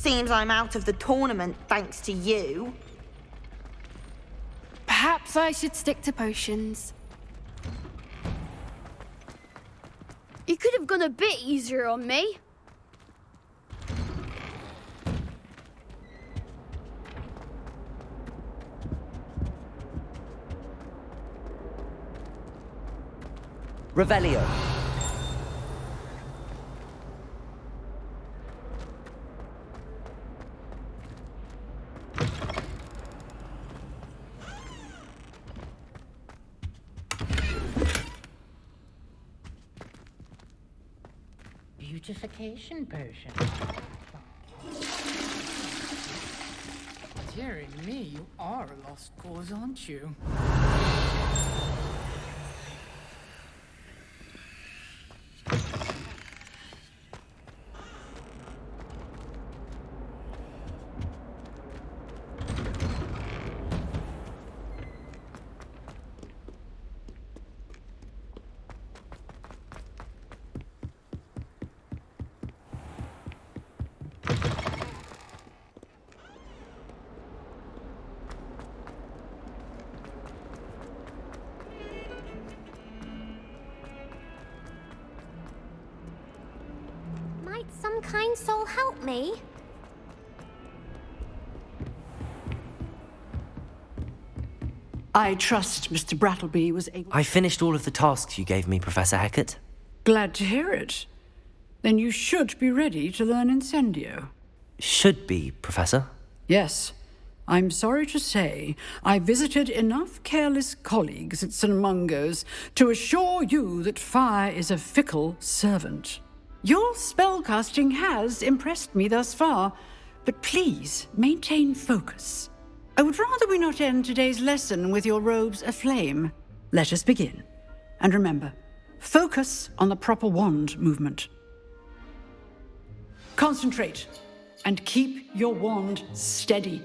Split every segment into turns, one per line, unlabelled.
Seems I'm out of the tournament thanks to you.
Perhaps I should stick to potions.
You could have gone a bit easier on me.
Revelio.
Beautification potion. Dearie me, you are a lost cause, aren't you?
Might some kind soul help me?
I trust Mr. Brattleby was able...
I finished all of the tasks you gave me, Professor Hecat.
Glad to hear it. Then you should be ready to learn Incendio.
Should be, Professor.
Yes. I'm sorry to say, I visited enough careless colleagues at St. Mungo's to assure you that fire is a fickle servant. Your spellcasting has impressed me thus far, but please maintain focus. I would rather we not end today's lesson with your robes aflame. Let us begin. And remember, focus on the proper wand movement. Concentrate, and keep your wand steady.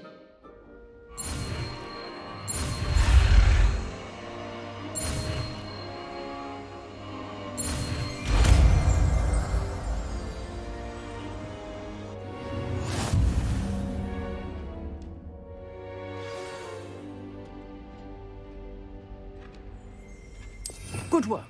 Good work.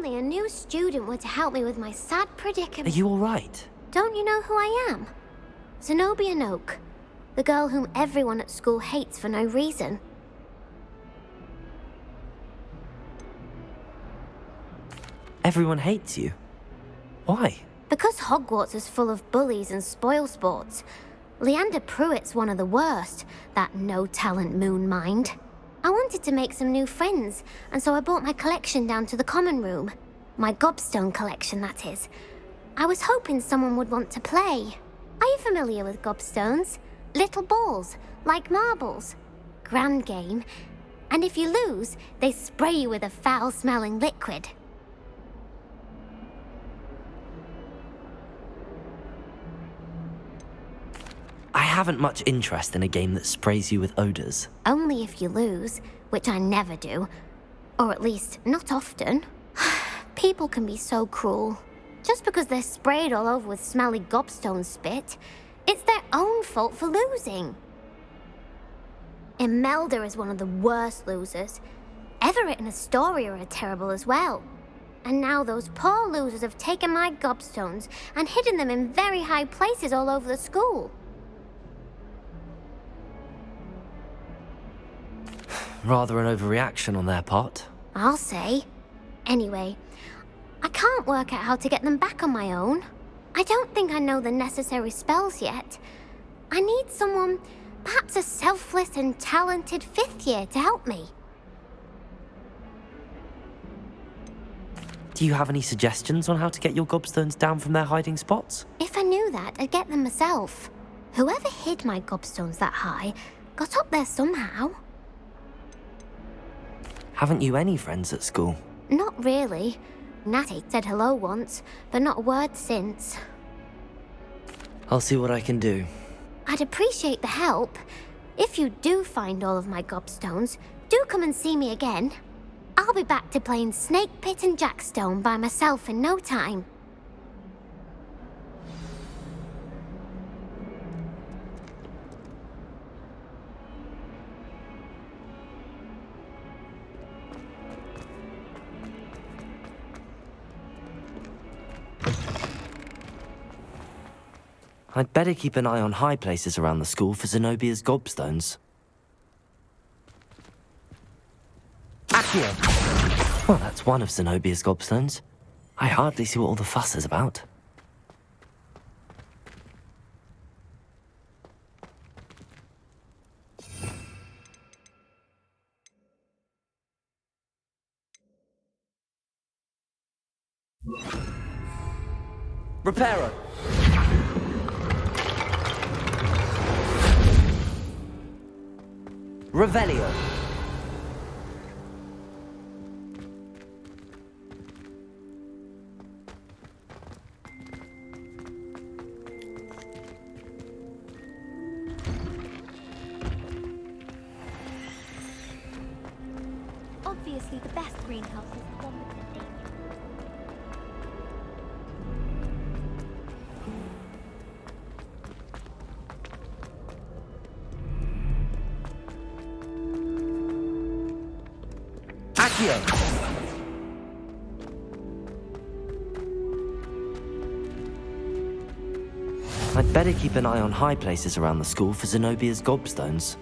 only a new student were to help me with my sad
Are
predicament.
you all right?
Don't you know who I am? Zenobia Noak, the girl whom everyone at school hates for no reason.
Everyone hates you. Why?
Because Hogwarts is full of bullies and spoilsports. Leander Pruitt's one of the worst, that no-talent moon mind. I wanted to make some new friends, and so I brought my collection down to the common room. My gobstone collection, that is. I was hoping someone would want to play. Are you familiar with gobstones? Little balls, like marbles. Grand game. And if you lose, they spray you with a foul-smelling liquid.
I haven't much interest in a game that sprays you with odors.
Only if you lose, which I never do. Or at least, not often. People can be so cruel. Just because they're sprayed all over with smelly gobstone spit, it's their own fault for losing. Imelda is one of the worst losers. Everett and Astoria are terrible as well. And now those poor losers have taken my gobstones and hidden them in very high places all over the school.
Rather an overreaction on their part.
I'll say. Anyway, I can't work out how to get them back on my own. I don't think I know the necessary spells yet. I need someone, perhaps a selfless and talented fifth year to help me.
Do you have any suggestions on how to get your gobstones down from their hiding spots?
If I knew that, I'd get them myself. Whoever hid my gobstones that high got up there somehow.
Haven't you any friends at school?
Not really. Natty said hello once, but not a word since.
I'll see what I can do.
I'd appreciate the help. If you do find all of my gobstones, do come and see me again. I'll be back to playing Snake Pit and Jackstone by myself in no time.
I'd better keep an eye on high places around the school for Zenobia's gobstones. Accio! Well, that's one of Zenobia's gobstones. I hardly see what all the fuss is about. Reparo! Revelio.
Obviously, the best greenhouse is the one with the name.
I'd better keep an eye on high places around the school for Zenobia's gobstones.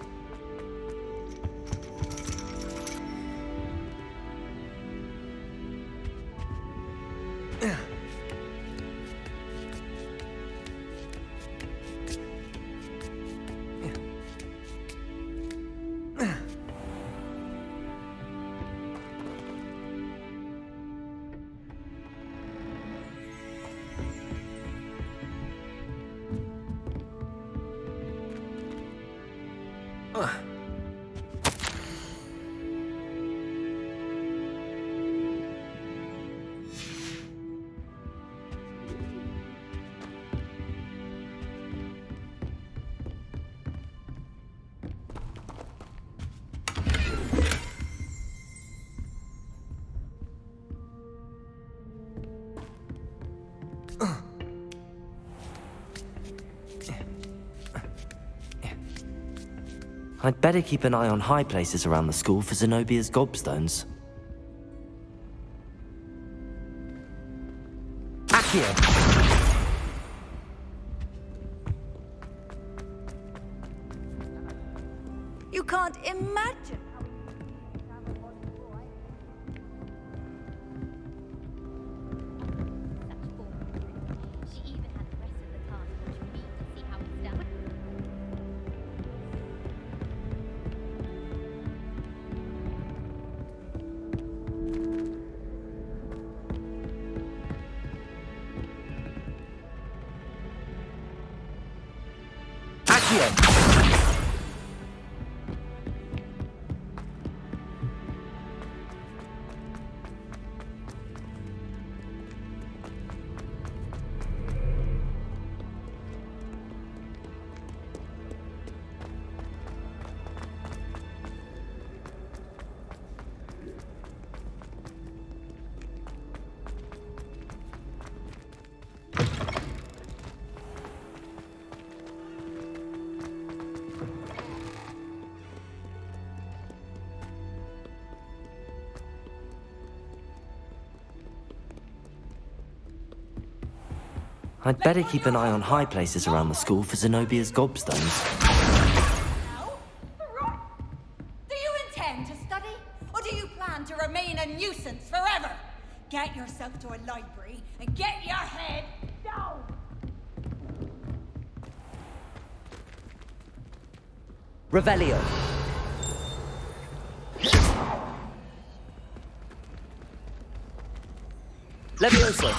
I'd better keep an eye on high places around the school for Zenobia's gobstones. Accio!
You can't imagine.
She even had the rest of the class watch me to see how it's done.
Accio! I'd better keep an eye on high places around the school for Zenobia's gobstones.
Right. Do you intend to study, or do you plan to remain a nuisance forever? Get yourself to a library and get your head down!
Revelio. Levioso.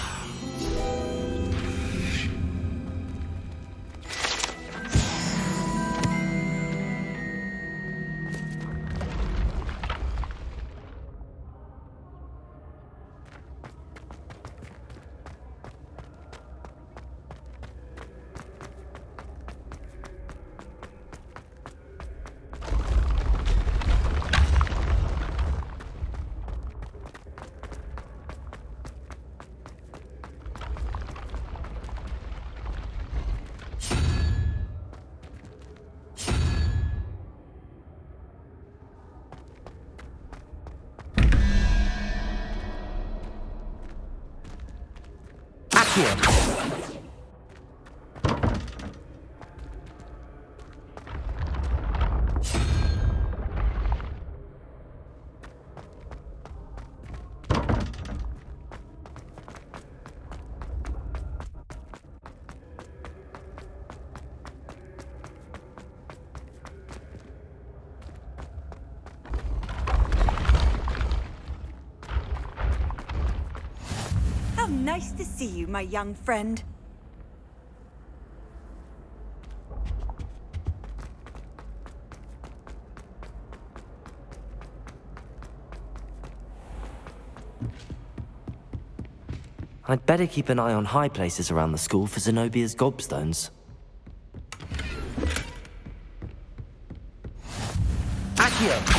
Accio!
How nice to see you, my young friend.
I'd better keep an eye on high places around the school for Zenobia's gobstones. Accio!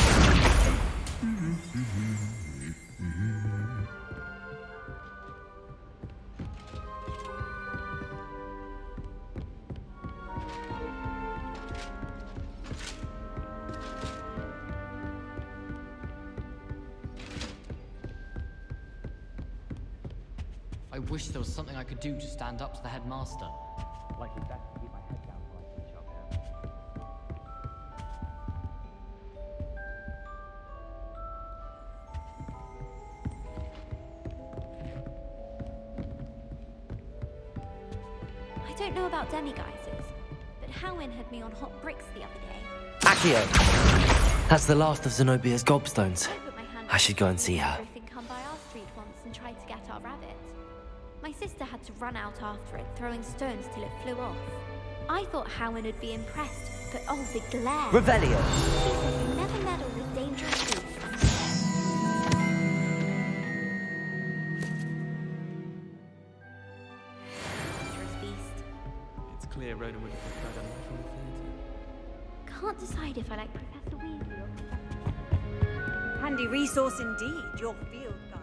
I wish there was something I could do to stand up to the headmaster. Like it's best to keep my head down while I teach up here.
I don't know about demiguises, but Howin had me on hot bricks the other day.
Accio! That's the last of Zenobia's gobstones.
I put my hand
I should go and see her.
Griffin come by our street once and tried to get our rabbit. My sister had to run out after it, throwing stones till it flew off. I thought Howin would be impressed, but oh, the glare!
Revelio!
He said you never meddle with dangerous beasts. Dangerous beast.
It's clear Rhoda would have preferred a life in the theatre.
Can't decide if I like Professor Weasley or
Handy resource indeed, your field guide.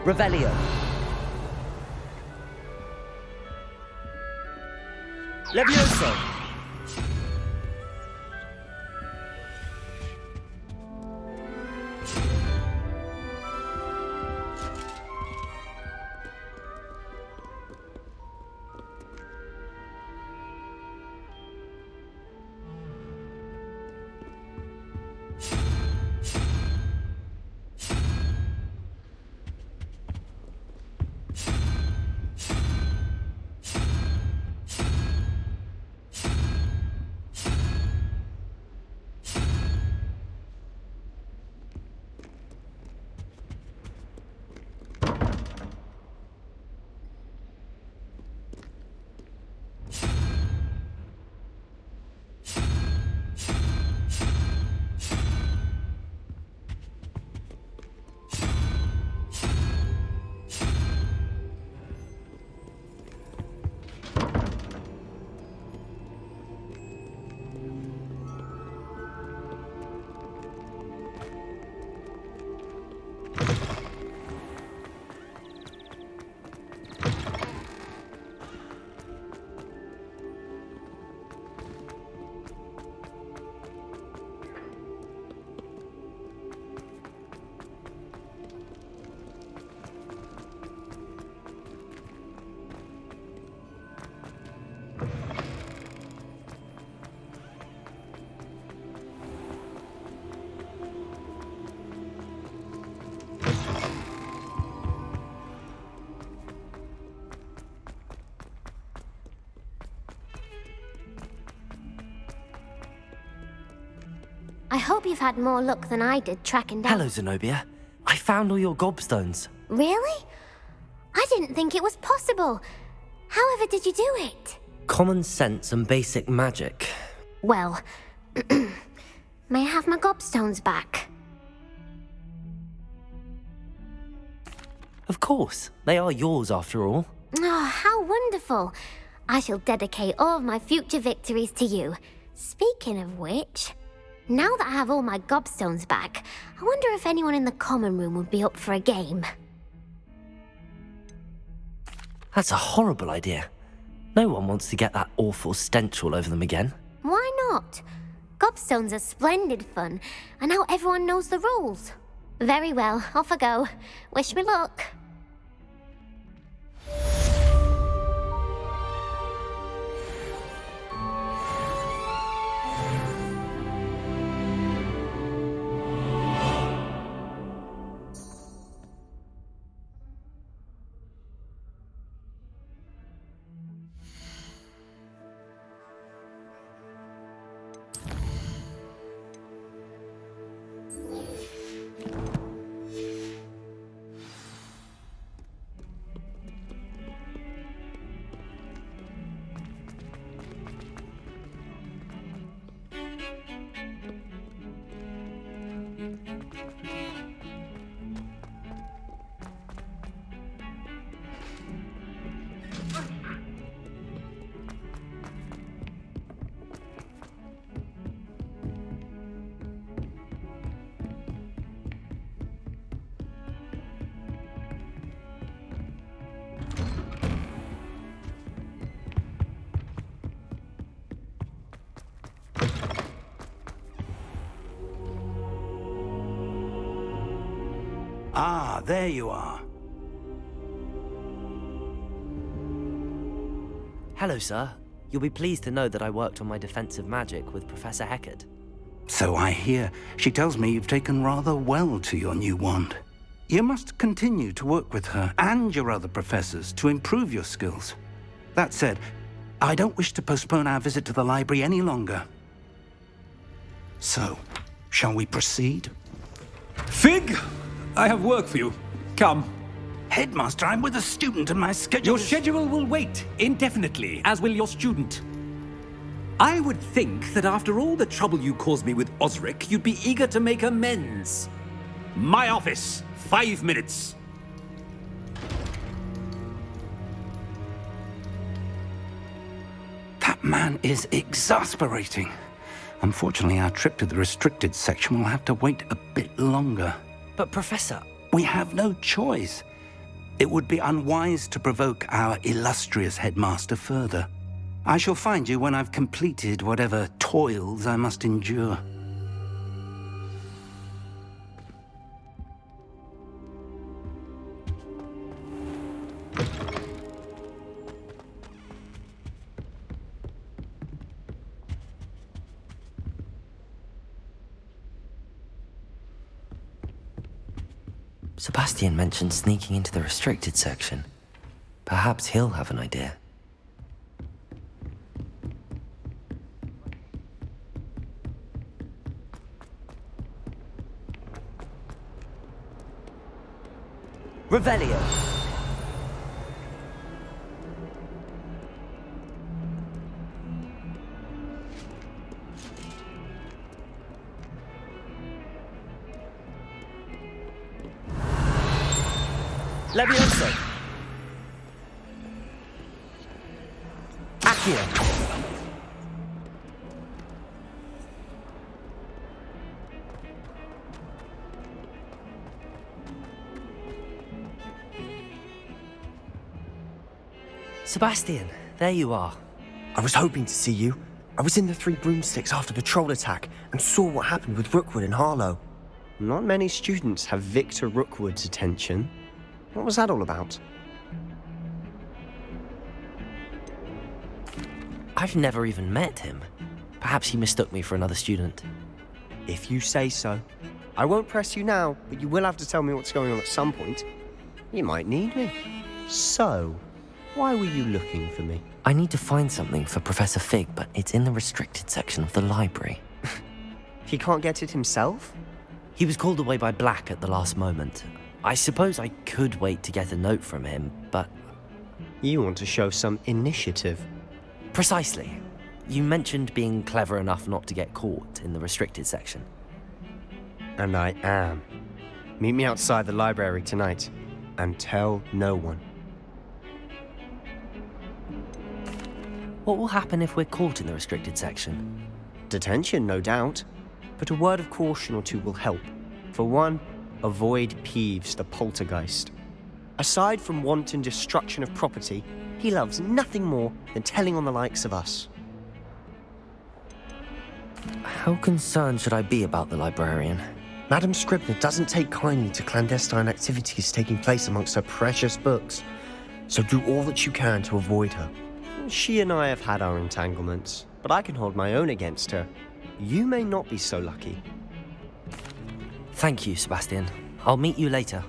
Revelio. Levioso.
I hope you've had more luck than I did tracking down...
Hello, Zenobia. I found all your gobstones.
Really? I didn't think it was possible. However did you do it?
Common sense and basic magic.
Well, may I have my gobstones back?
Of course. They are yours after all.
Oh, how wonderful. I shall dedicate all of my future victories to you. Speaking of which, now that I have all my gobstones back, I wonder if anyone in the common room would be up for a game.
That's a horrible idea. No one wants to get that awful stench all over them again.
Why not? Gobstones are splendid fun, and now everyone knows the rules. Very well, off I go. Wish me luck.
Ah, there you are.
Hello, sir. You'll be pleased to know that I worked on my defensive magic with Professor Heckard.
So I hear. She tells me you've taken rather well to your new wand. You must continue to work with her and your other professors to improve your skills. That said, I don't wish to postpone our visit to the library any longer. So, shall we proceed?
Fig! I have work for you. Come.
Headmaster, I'm with a student and my schedule
Your schedule will wait indefinitely, as will your student. I would think that after all the trouble you caused me with Osric, you'd be eager to make amends. My office, 5 minutes.
That man is exasperating. Unfortunately, our trip to the restricted section will have to wait a bit longer.
But, Professor...
We have no choice. It would be unwise to provoke our illustrious headmaster further. I shall find you when I've completed whatever toils I must endure.
Sebastian mentioned sneaking into the restricted section. Perhaps he'll have an idea. Revelio! Levioso! Accio! Sebastian, there you are.
I was hoping to see you. I was in the Three Broomsticks after the troll attack and saw what happened with Rookwood and Harlow. Not many students have Victor Rookwood's attention. What was that all about?
I've never even met him. Perhaps he mistook me for another student.
If you say so. I won't press you now, but you will have to tell me what's going on at some point. You might need me. So, why were you looking for me?
I need to find something for Professor Fig, but it's in the restricted section of the library.
He can't get it himself?
He was called away by Black at the last moment. I suppose I could wait to get a note from him, but...
You want to show some initiative.
Precisely. You mentioned being clever enough not to get caught in the restricted section.
And I am. Meet me outside the library tonight, and tell no one.
What will happen if we're caught in the restricted section?
Detention, no doubt. But a word of caution or two will help. For one, avoid Peeves, the poltergeist. Aside from wanton destruction of property, he loves nothing more than telling on the likes of us.
How concerned should I be about the librarian?
Madam Scribner doesn't take kindly to clandestine activities taking place amongst her precious books, so do all that you can to avoid her. She and I have had our entanglements, but I can hold my own against her. You may not be so lucky.
Thank you, Sebastian. I'll meet you later.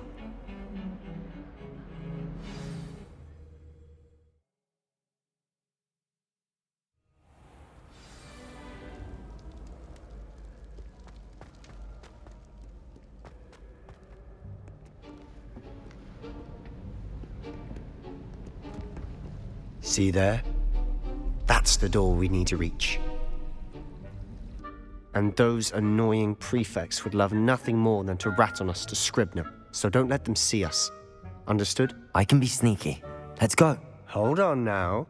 See there? That's the door we need to reach. And those annoying prefects would love nothing more than to rat on us to Scribner, so don't let them see us. Understood?
I can be sneaky. Let's go.
Hold on now.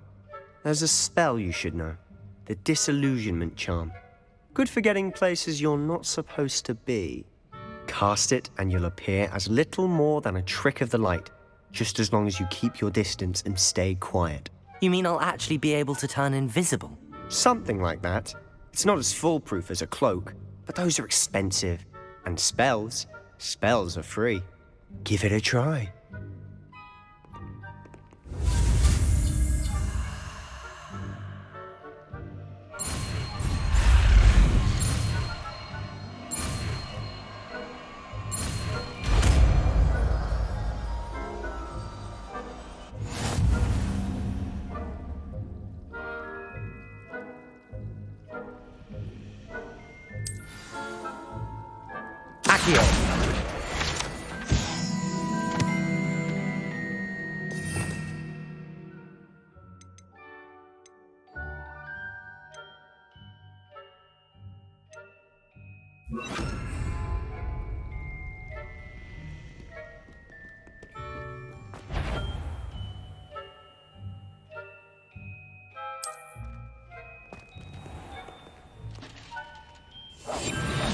There's a spell you should know. The Disillusionment Charm. Good for getting places you're not supposed to be. Cast it and you'll appear as little more than a trick of the light, just as long as you keep your distance and stay quiet.
You mean I'll actually be able to turn invisible?
Something like that. It's not as foolproof as a cloak, but those are expensive. And spells are free. Give it a try.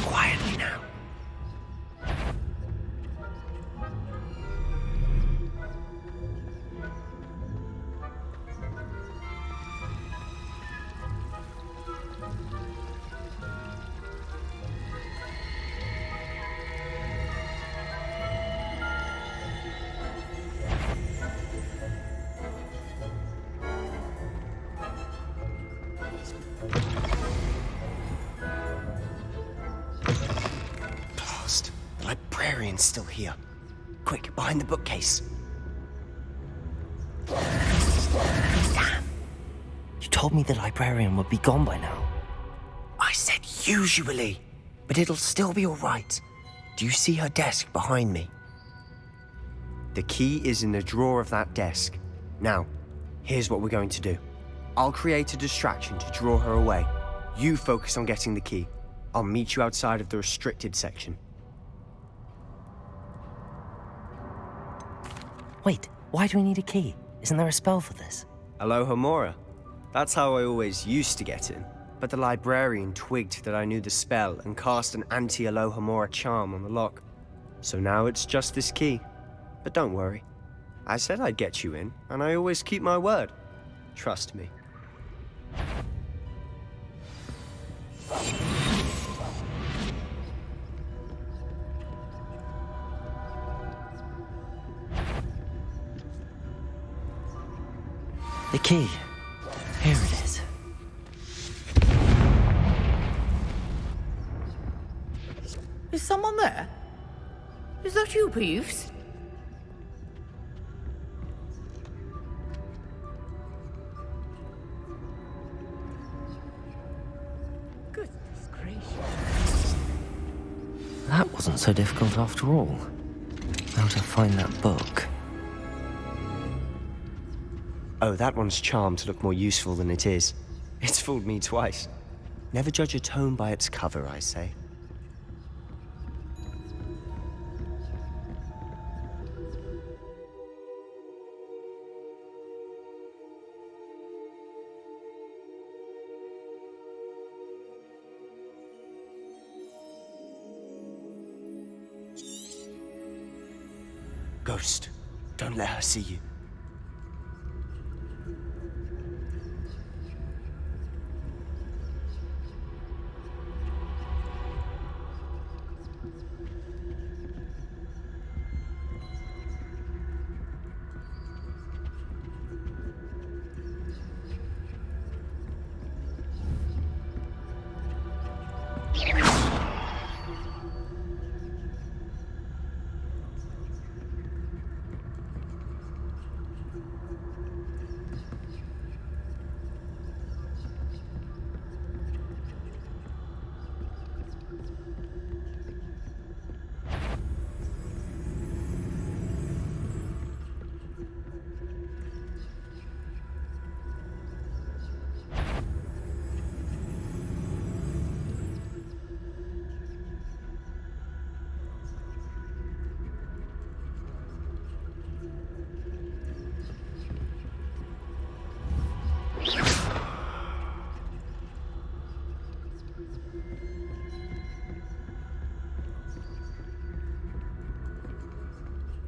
Quietly now. Someone's still here. Quick, behind the bookcase.
Damn. You told me the librarian would be gone by now.
I said usually, but it'll still be all right. Do you see her desk behind me? The key is in the drawer of that desk. Now, here's what we're going to do. I'll create a distraction to draw her away. You focus on getting the key. I'll meet you outside of the restricted section.
Wait, why do we need a key? Isn't there a spell for this?
Alohomora. That's how I always used to get in. But the librarian twigged that I knew the spell and cast an anti-Alohomora charm on the lock. So now it's just this key. But don't worry. I said I'd get you in, and I always keep my word. Trust me.
The key. Here it is.
Is someone there? Is that you, Peeves? Goodness gracious.
That wasn't so difficult after all. How to find that book?
Oh, that one's charmed to look more useful than it is. It's fooled me twice. Never judge a tome by its cover, I say. Ghost, don't let her see you.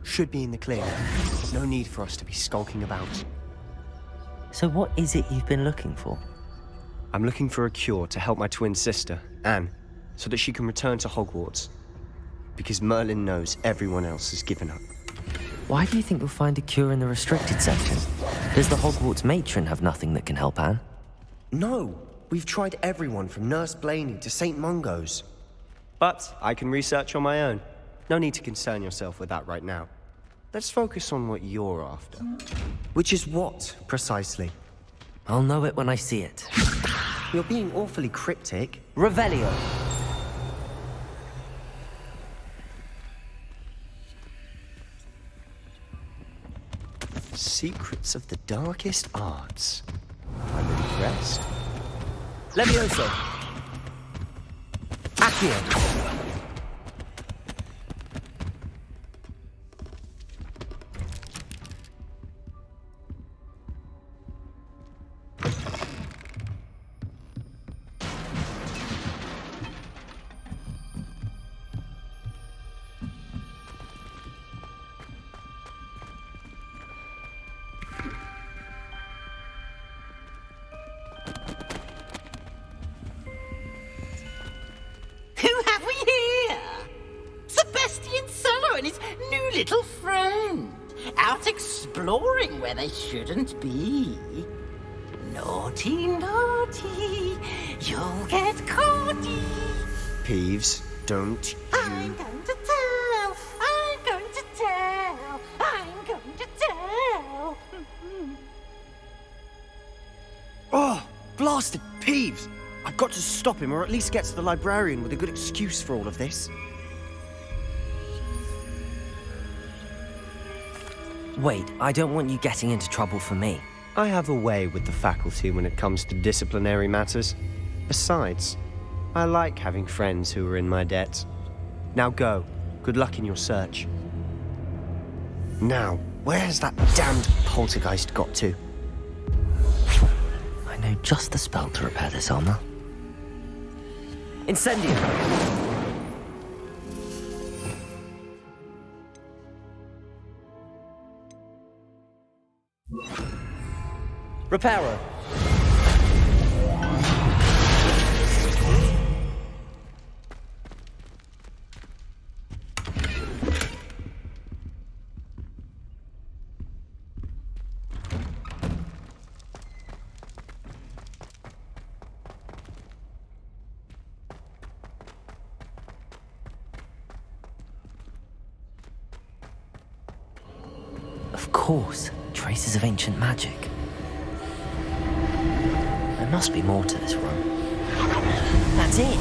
Should be in the clear. No need for us to be skulking about.
So what is it you've been looking for?
I'm looking for a cure to help my twin sister, Anne, so that she can return to Hogwarts. Because Merlin knows everyone else has given up.
Why do you think you'll find a cure in the restricted section? Does the Hogwarts matron have nothing that can help Anne?
No! We've tried everyone from Nurse Blaney to St. Mungo's. But I can research on my own. No need to concern yourself with that right now. Let's focus on what you're after. Which is what, precisely?
I'll know it when I see it.
You're being awfully cryptic.
Revelio.
Secrets of the darkest arts. I'm impressed.
Levioso. Accio.
Little friend, out exploring where they shouldn't be. Naughty, naughty, you'll get caughty.
Peeves, don't you...
I'm going to tell.
Bastard Peeves! I've got to stop him, or at least get to the librarian with a good excuse for all of this.
Wait, I don't want you getting into trouble for me.
I have a way with the faculty when it comes to disciplinary matters. Besides, I like having friends who are in my debt. Now go. Good luck in your search. Now, where has that damned poltergeist got to?
I know just the spell to repair this armor. Incendio! Reparo! Of course, traces of ancient magic. There must be more to this room. That's it!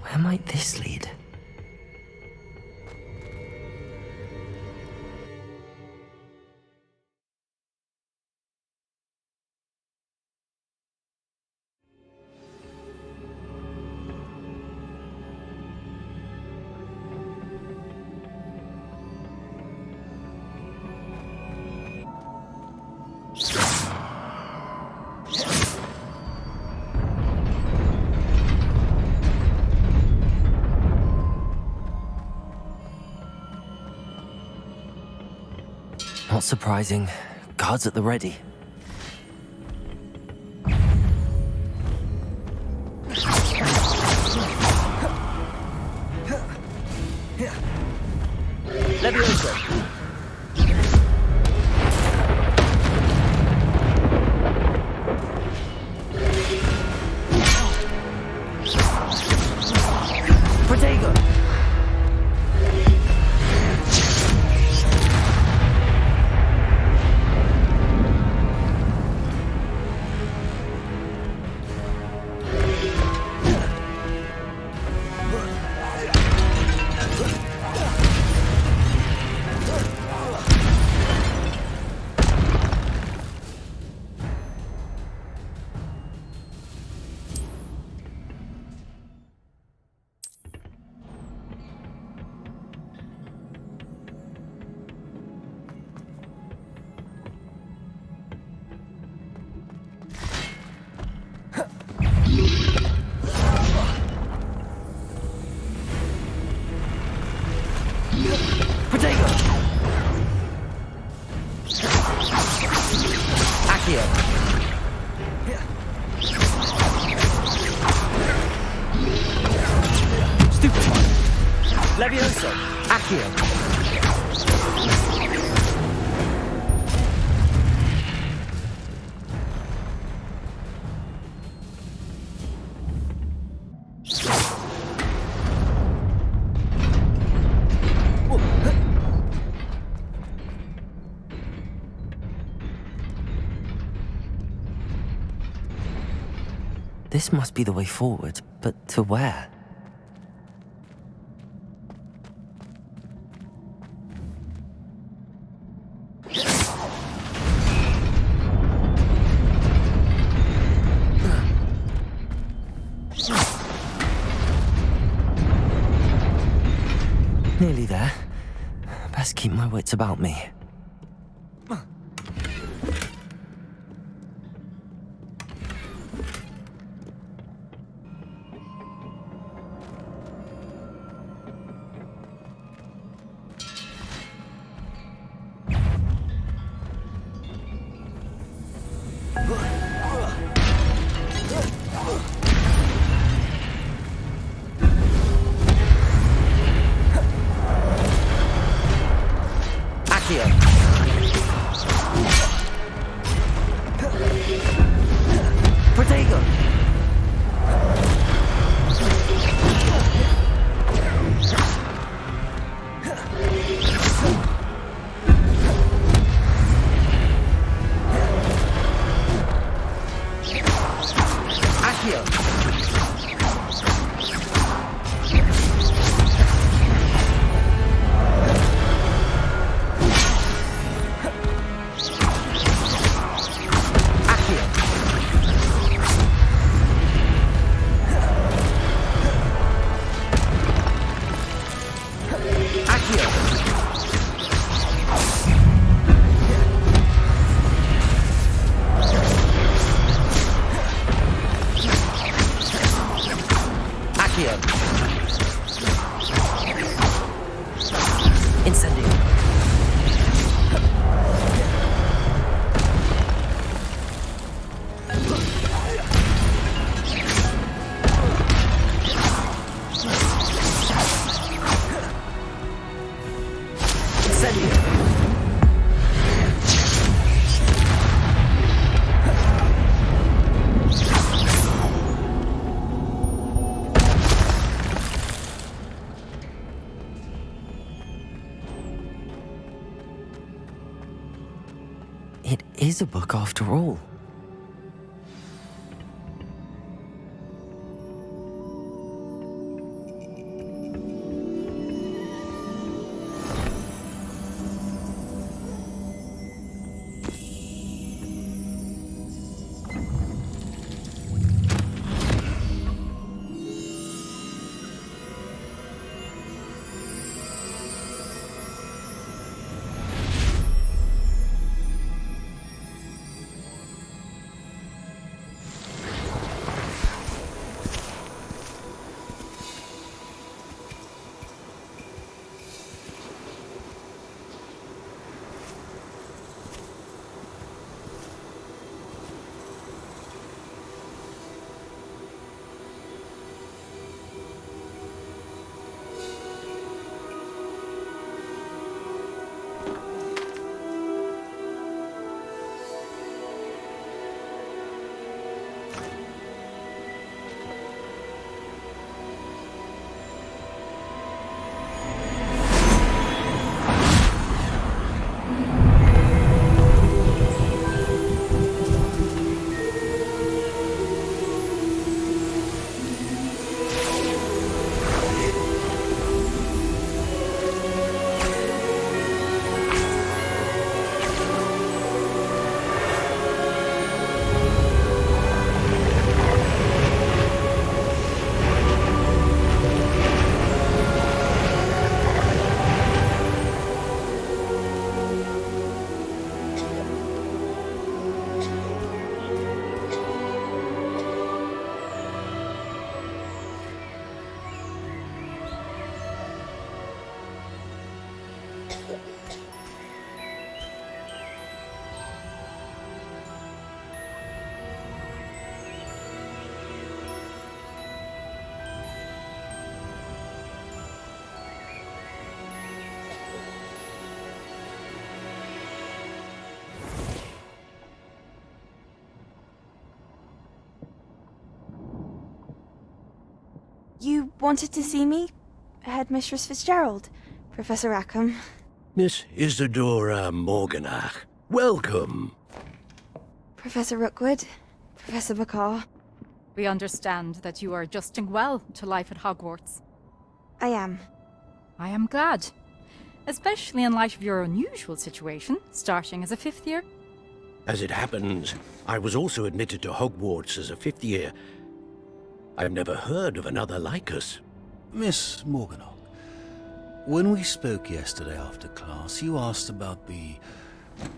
Where might this lead? Not surprising. Guards at the ready. Levioso! Protego! Levioso! Accio! This must be the way forward, but to where? Nearly there. Best keep my wits about me. Here. Incendio. It is a book after all.
You wanted to see me? Headmistress Fitzgerald, Professor Rackham.
Miss Isadora Morganach, welcome.
Professor Rookwood, Professor Bakar.
We understand that you are adjusting well to life at Hogwarts.
I am.
I am glad. Especially in light of your unusual situation, starting as a 5th year.
As it happens, I was also admitted to Hogwarts as a 5th year. I've never heard of another like us.
Miss Morganach, when we spoke yesterday after class, you asked about the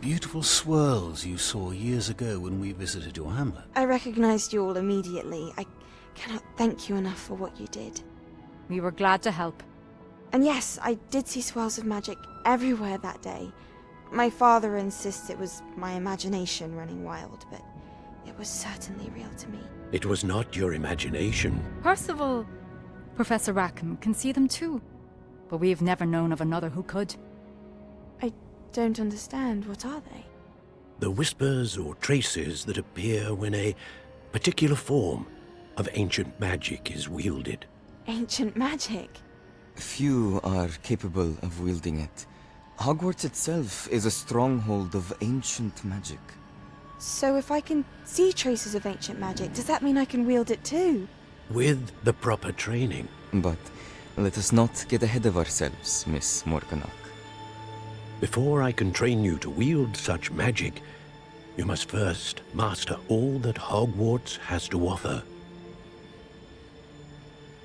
beautiful swirls you saw years ago when we visited your hamlet.
I recognized you all immediately. I cannot thank you enough for what you did.
We were glad to help.
And yes, I did see swirls of magic everywhere that day. My father insists it was my imagination running wild, but it was certainly real to me.
It was not your imagination.
Percival, Professor Rackham can see them too. But we have never known of another who could.
I don't understand. What are they?
The whispers or traces that appear when a particular form of ancient magic is wielded.
Ancient magic?
Few are capable of wielding it. Hogwarts itself is a stronghold of ancient magic.
So if I can see traces of ancient magic, does that mean I can wield it too?
With the proper training.
But let us not get ahead of ourselves, Miss Morganach.
Before I can train you to wield such magic, you must first master all that Hogwarts has to offer.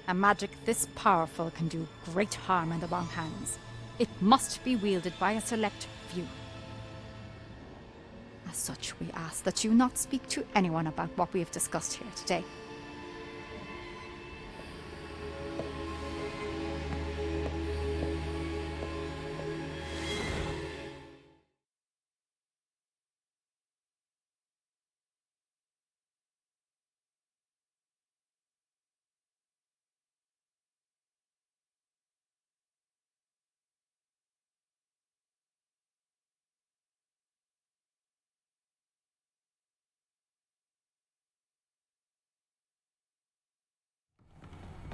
A magic this powerful can do great harm in the wrong hands. It must be wielded by a select few. As such, we ask that you not speak to anyone about what we have discussed here today.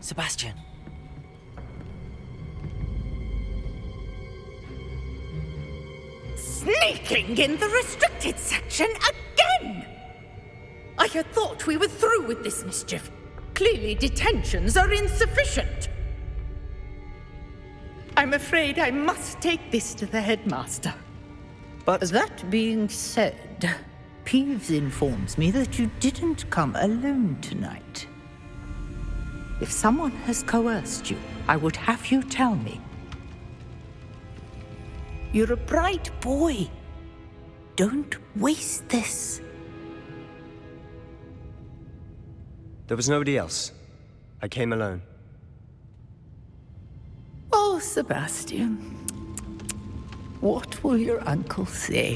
Sebastian.
Sneaking in the restricted section again! I had thought we were through with this mischief. Clearly detentions are insufficient. I'm afraid I must take this to the headmaster.
But
that being said, Peeves informs me that you didn't come alone tonight. If someone has coerced you, I would have you tell me. You're a bright boy. Don't waste this.
there was nobody else. I came alone.
Oh, Sebastian. What will your uncle say?